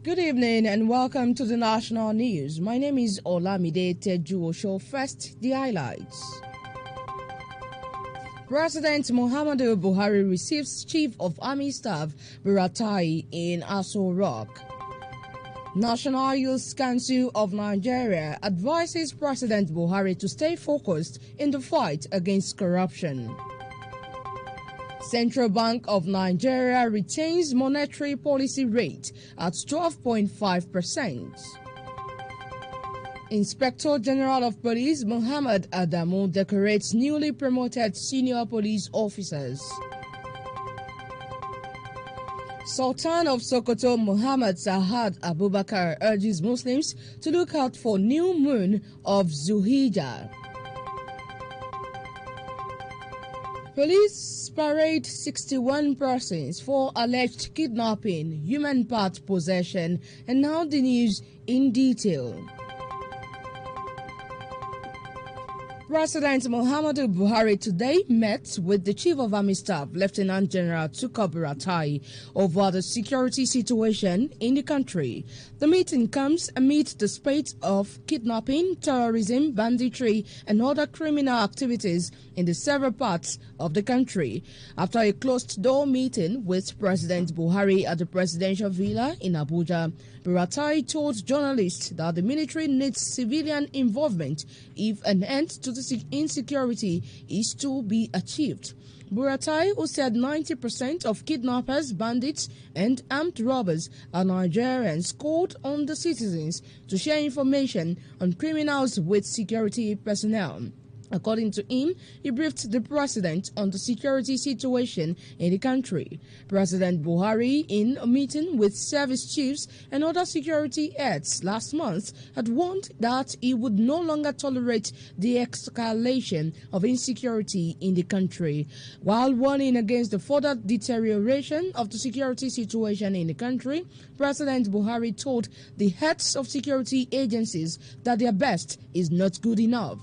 Good evening and welcome to the national news. My name is Olamide Tejuoso. First, the highlights. President Muhammadu Buhari receives Chief of Army Staff Buratai in Aso Rock. National Youth Council of Nigeria advises President Buhari to stay focused in the fight against corruption. Central Bank of Nigeria retains monetary policy rate at 12.5%. Inspector General of Police Muhammad Adamu decorates newly promoted senior police officers. Sultan of Sokoto Muhammad Sahad Abubakar urges Muslims to look out for new moon of Zulhijjah. Police parade 61 persons for alleged kidnapping, human part possession, and now the news in detail. President Muhammadu Buhari today met with the Chief of Army Staff, Lieutenant General Tukur Buratai, over the security situation in the country. The meeting comes amid the spate of kidnapping, terrorism, banditry, and other criminal activities in the several parts of the country. After a closed-door meeting with President Buhari at the presidential villa in Abuja, Buratai told journalists that the military needs civilian involvement if an end to the insecurity is to be achieved. Buratai, who said 90% of kidnappers, bandits, and armed robbers are Nigerians, called on the citizens to share information on criminals with security personnel. According to him, he briefed the president on the security situation in the country. President Buhari, in a meeting with service chiefs and other security heads last month, had warned that he would no longer tolerate the escalation of insecurity in the country. While warning against the further deterioration of the security situation in the country, President Buhari told the heads of security agencies that their best is not good enough.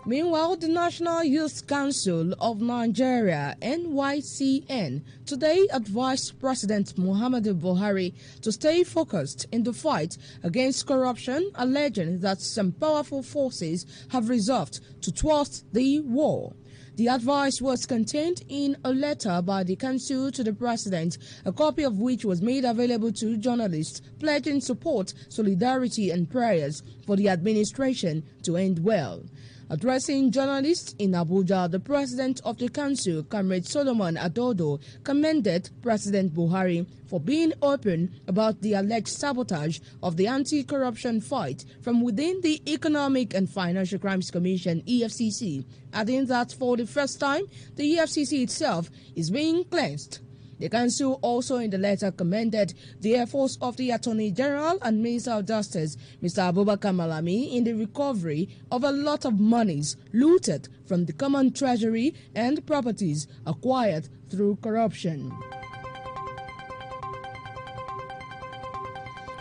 Meanwhile, the National Youth Council of Nigeria, NYCN, today advised President Muhammadu Buhari to stay focused in the fight against corruption, alleging that some powerful forces have resolved to thwart the war. The advice was contained in a letter by the council to the president, a copy of which was made available to journalists, pledging support, solidarity, and prayers for the administration to end well. Addressing journalists in Abuja, the president of the council, Comrade Solomon Adodo, commended President Buhari for being open about the alleged sabotage of the anti-corruption fight from within the Economic and Financial Crimes Commission, EFCC, adding that for the first time, the EFCC itself is being cleansed. The council also in the letter commended the efforts of the Attorney General and Minister of Justice, Mr. Abubakar Malami, in the recovery of a lot of monies looted from the common treasury and properties acquired through corruption.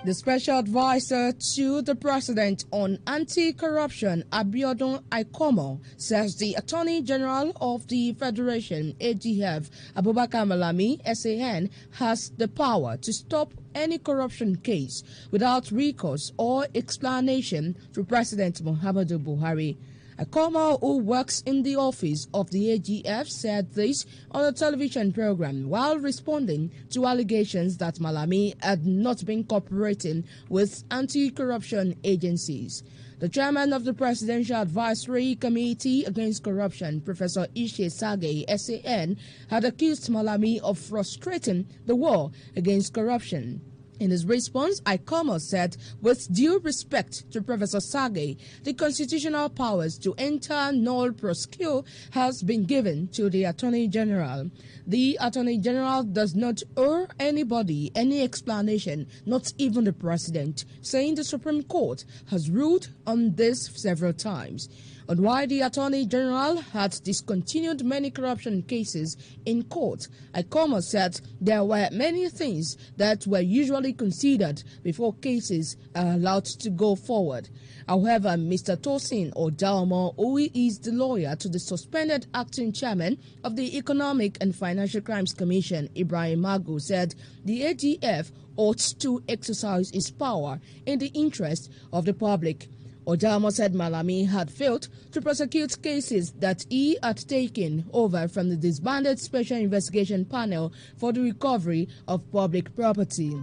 The special advisor to the president on anti-corruption, Abiodun Aikomo, says the Attorney General of the Federation, AGF, Abubakar Malami, SAN, has the power to stop any corruption case without recourse or explanation to President Muhammadu Buhari. Aikomo, who works in the office of the AGF, said this on a television program while responding to allegations that Malami had not been cooperating with anti-corruption agencies. The chairman of the Presidential Advisory Committee Against Corruption, Professor Ishe Sage, SAN, had accused Malami of frustrating the war against corruption. In his response, Aikomo said, with due respect to Professor Sage, the constitutional powers to enter null prosecute has been given to the Attorney General. The Attorney General does not owe anybody any explanation, not even the President, saying the Supreme Court has ruled on this several times. on why the Attorney General had discontinued many corruption cases in court. ICOMA said there were many things that were usually considered before cases are allowed to go forward. However, Mr. Tosin Odaomo, who is the lawyer to the suspended acting chairman of the Economic and Financial Crimes Commission, Ibrahim Magu, said the AGF ought to exercise its power in the interest of the public. Odaomo said Malami had failed to prosecute cases that he had taken over from the disbanded Special Investigation Panel for the Recovery of Public Property.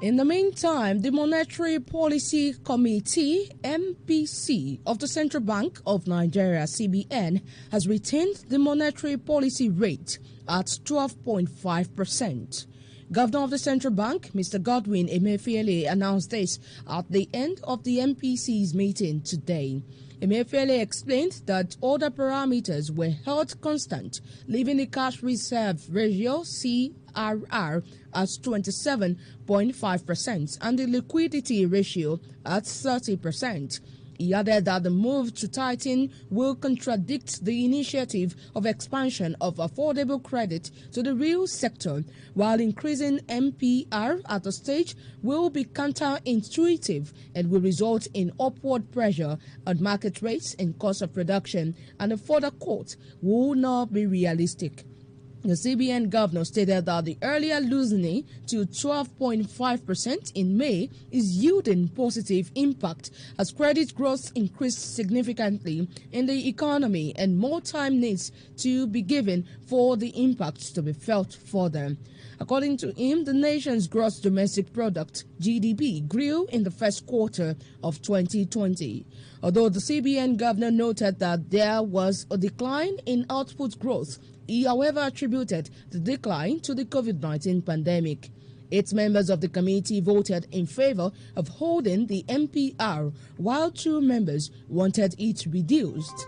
In the meantime, the Monetary Policy Committee, MPC, of the Central Bank of Nigeria, CBN, has retained the monetary policy rate at 12.5%. Governor of the Central Bank, Mr. Godwin Emefiele, announced this at the end of the MPC's meeting today. Emefiele explained that other parameters were held constant, leaving the cash reserve ratio, CRR, at 27.5% and the liquidity ratio at 30%. He added that the move to tighten will contradict the initiative of expansion of affordable credit to the real sector, while increasing MPR at the stage will be counterintuitive and will result in upward pressure on market rates and cost of production, and a further cut will not be realistic. The CBN governor stated that the earlier loosening to 12.5% in May is yielding positive impact as credit growth increased significantly in the economy and more time needs to be given for the impact to be felt further. According to him, the nation's gross domestic product, GDP, grew in the first quarter of 2020. Although the CBN governor noted that there was a decline in output growth, he, however, attributed the decline to the COVID-19 pandemic. 8 members of the committee voted in favor of holding the MPR, while 2 members wanted it reduced.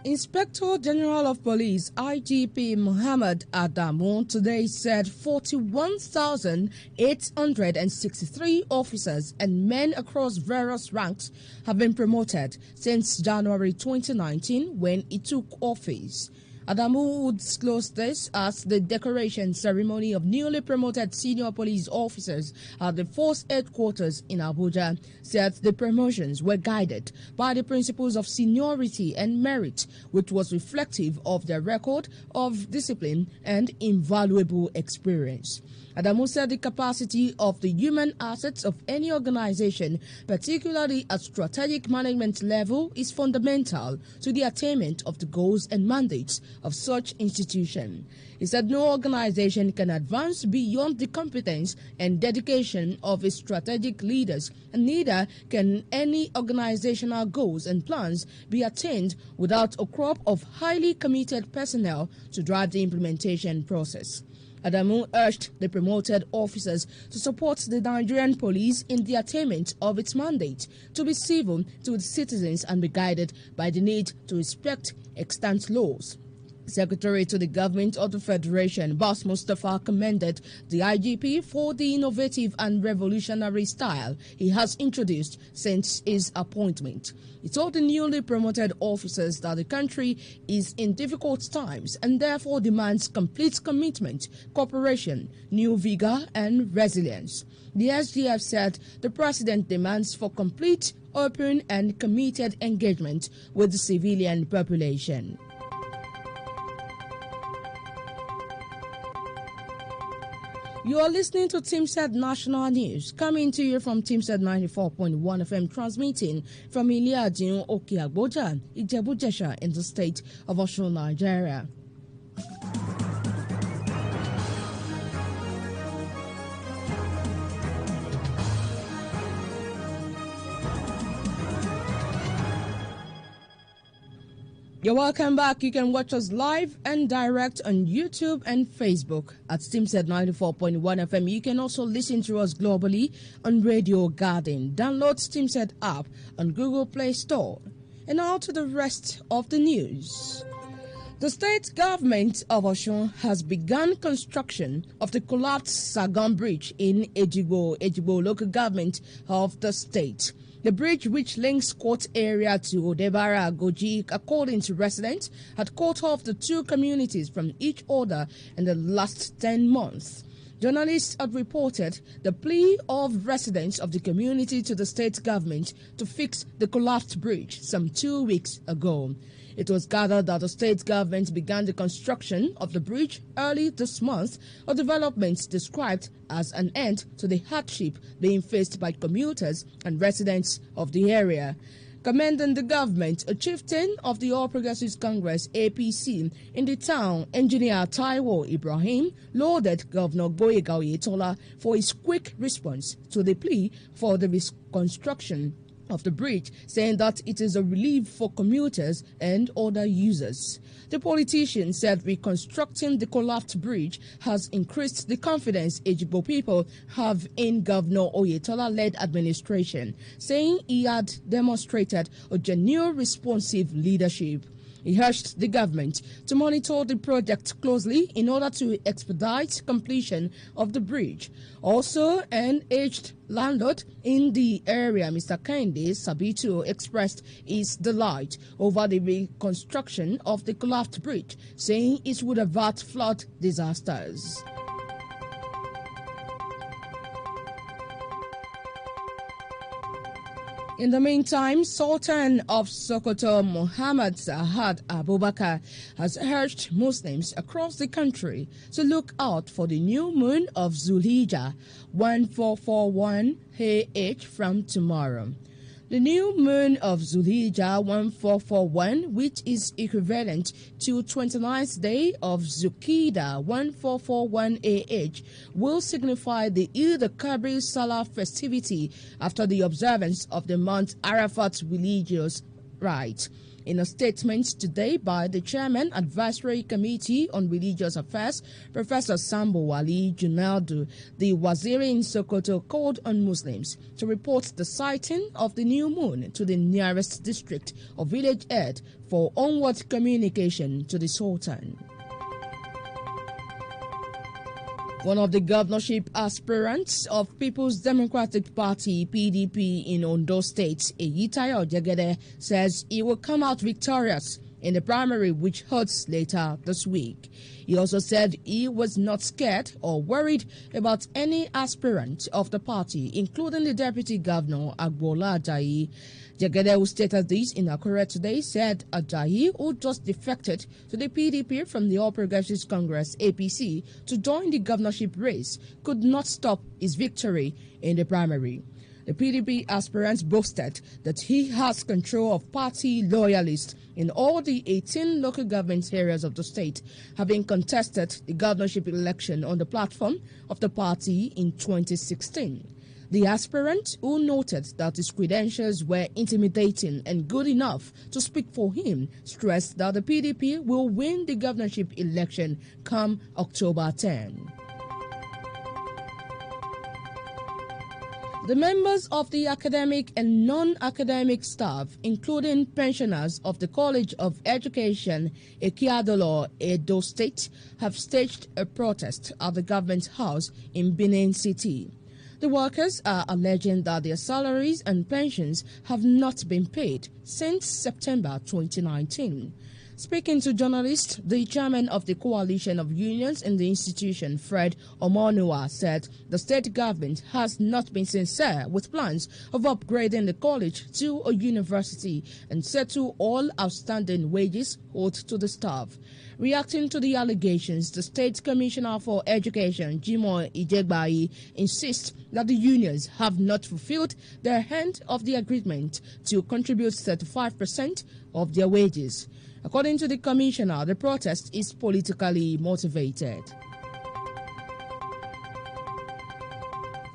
Inspector General of Police IGP Muhammad Adamu today said 41,863 officers and men across various ranks have been promoted since January 2019 when he took office. Adamu would disclose this as the decoration ceremony of newly promoted senior police officers at the force headquarters in Abuja said the promotions were guided by the principles of seniority and merit, which was reflective of their record of discipline and invaluable experience. Adamu said the capacity of the human assets of any organization, particularly at strategic management level, is fundamental to the attainment of the goals and mandates of such institution. He said no organization can advance beyond the competence and dedication of its strategic leaders, and neither can any organizational goals and plans be attained without a crop of highly committed personnel to drive the implementation process. Adamu urged the promoted officers to support the Nigerian police in the attainment of its mandate, to be civil to its citizens and be guided by the need to respect extant laws. Secretary to the Government of the Federation, Boss Mustafa, commended the IGP for the innovative and revolutionary style he has introduced since his appointment. He told the newly promoted officers that the country is in difficult times and therefore demands complete commitment, cooperation, new vigor, and resilience. The SGF said the president demands for complete, open, and committed engagement with the civilian population. You are listening to Timsad National News, coming to you from Timsad 94.1 FM, transmitting from Iliadun, Okeagboja, Ijebu-Jesha in the state of Osun, Nigeria. You're welcome back. You can watch us live and direct on YouTube and Facebook at Steamset 94.1 FM. You can also listen to us globally on Radio Garden. Download Steamset app on Google Play Store. And now to the rest of the news. The state government of Osun has begun construction of the collapsed Sagan Bridge in Ejigbo local government of the state. The bridge, which links court area to Odebara Agoji, according to residents, had cut off the two communities from each other in the last 10 months. Journalists had reported the plea of residents of the community to the state government to fix the collapsed bridge some 2 weeks ago. It was gathered that the state government began the construction of the bridge early this month, a development described as an end to the hardship being faced by commuters and residents of the area. Commending the government, a chieftain of the All Progressives Congress (APC) in the town, Engineer Taiwo Ibrahim, lauded Governor Gboyega Oyetola for his quick response to the plea for the reconstruction of the bridge, saying that it is a relief for commuters and other users. The politician said reconstructing the collapsed bridge has increased the confidence Ejigbo people have in Governor Oyetola-led administration, saying he had demonstrated a genuine responsive leadership. He urged the government to monitor the project closely in order to expedite completion of the bridge. Also, an aged landlord in the area, Mr. Kende Sabitu, expressed his delight over the reconstruction of the collapsed bridge, saying it would avert flood disasters. In the meantime, Sultan of Sokoto Muhammad Sa'ad Abubakar has urged Muslims across the country to look out for the new moon of Zulhijjah 1441 AH from tomorrow. The new moon of Zulhijjah 1441, which is equivalent to 29th day of Zulqa'dah 1441 AH, will signify the Eid al-Kabir Salah festivity after the observance of the Mount Arafat religious rite. In a statement today by the Chairman Advisory Committee on Religious Affairs, Professor Sambo Wali Junaldu, the Waziri in Sokoto called on Muslims to report the sighting of the new moon to the nearest district or village head for onward communication to the Sultan. One of the governorship aspirants of People's Democratic Party (PDP) in Ondo State, Eyitayo Jegede, says he will come out victorious in the primary which holds later this week. He also said he was not scared or worried about any aspirant of the party, including the Deputy Governor Agbola Ajayi. Jegede, who stated this in Akure today, said Ajayi, who just defected to the PDP from the All Progressives Congress (APC) to join the governorship race, could not stop his victory in the primary. The PDP aspirant boasted that he has control of party loyalists in all the 18 local government areas of the state, having contested the governorship election on the platform of the party in 2016. The aspirant, who noted that his credentials were intimidating and good enough to speak for him, stressed that the PDP will win the governorship election come October 10. The members of the academic and non-academic staff, including pensioners of the College of Education, Ekiadolo, Edo State, have staged a protest at the government house in Benin City. The workers are alleging that their salaries and pensions have not been paid since September 2019. Speaking to journalists, the chairman of the Coalition of Unions in the institution, Fred Omonua, said the state government has not been sincere with plans of upgrading the college to a university and settle all outstanding wages owed to the staff. Reacting to the allegations, the State Commissioner for Education, Jimoh Ijegbayi, insists that the unions have not fulfilled their end of the agreement to contribute 35% of their wages. According to the commissioner, the protest is politically motivated.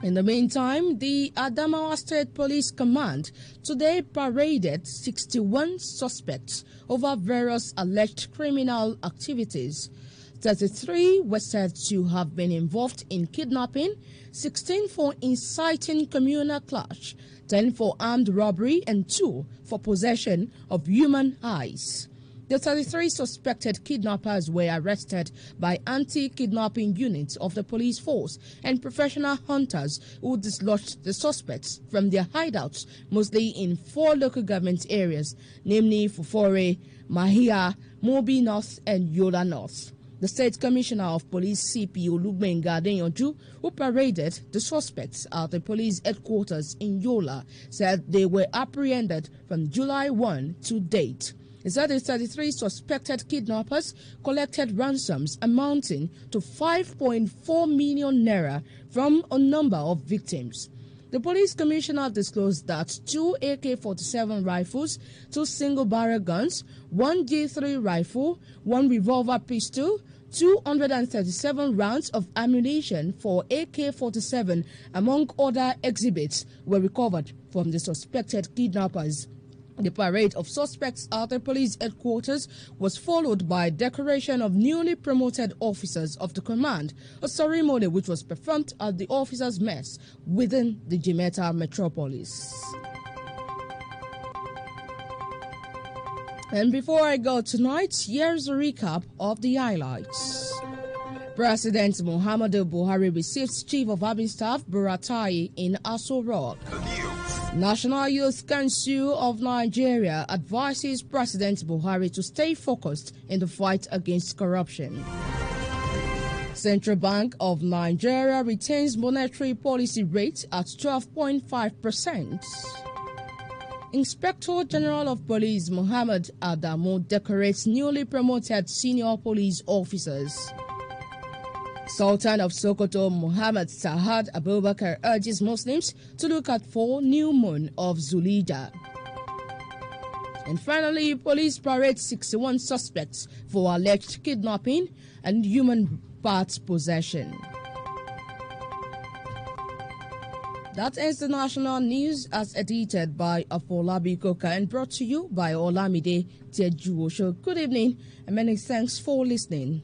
In the meantime, the Adamawa State Police Command today paraded 61 suspects over various alleged criminal activities. 33 were said to have been involved in kidnapping, 16 for inciting communal clash, 10 for armed robbery, and 2 for possession of human eyes. The 33 suspected kidnappers were arrested by anti-kidnapping units of the police force and professional hunters who dislodged the suspects from their hideouts, mostly in 4 local government areas, namely Fufore, Mahia, Mobi North, and Yola North. The State Commissioner of Police CP Olamide Tejuoso, who paraded the suspects at the police headquarters in Yola, said they were apprehended from July 1 to date. He said the 33 suspected kidnappers collected ransoms amounting to 5.4 million naira from a number of victims. The police commissioner disclosed that 2 AK-47 rifles, 2 single-barrel guns, 1 G3 rifle, 1 revolver pistol, 237 rounds of ammunition for AK-47, among other exhibits, were recovered from the suspected kidnappers. The parade of suspects at the police headquarters was followed by decoration of newly promoted officers of the command, a ceremony which was performed at the officers' mess within the Jimeta metropolis. And before I go tonight, here's a recap of the highlights. President Muhammadu Buhari receives Chief of Army Staff Buratai in Aso Rock. National Youth Council of Nigeria advises President Buhari to stay focused in the fight against corruption. Central Bank of Nigeria retains monetary policy rate at 12.5%. Inspector General of Police Muhammad Adamu decorates newly promoted senior police officers. Sultan of Sokoto Muhammad Sahad Abubakar urges Muslims to look at 4 new moon of Zulhijjah. And finally, police parade 61 suspects for alleged kidnapping and human parts possession. That is the national news as edited by Afolabi Koka and brought to you by Olamide Tejuoso. Good evening and many thanks for listening.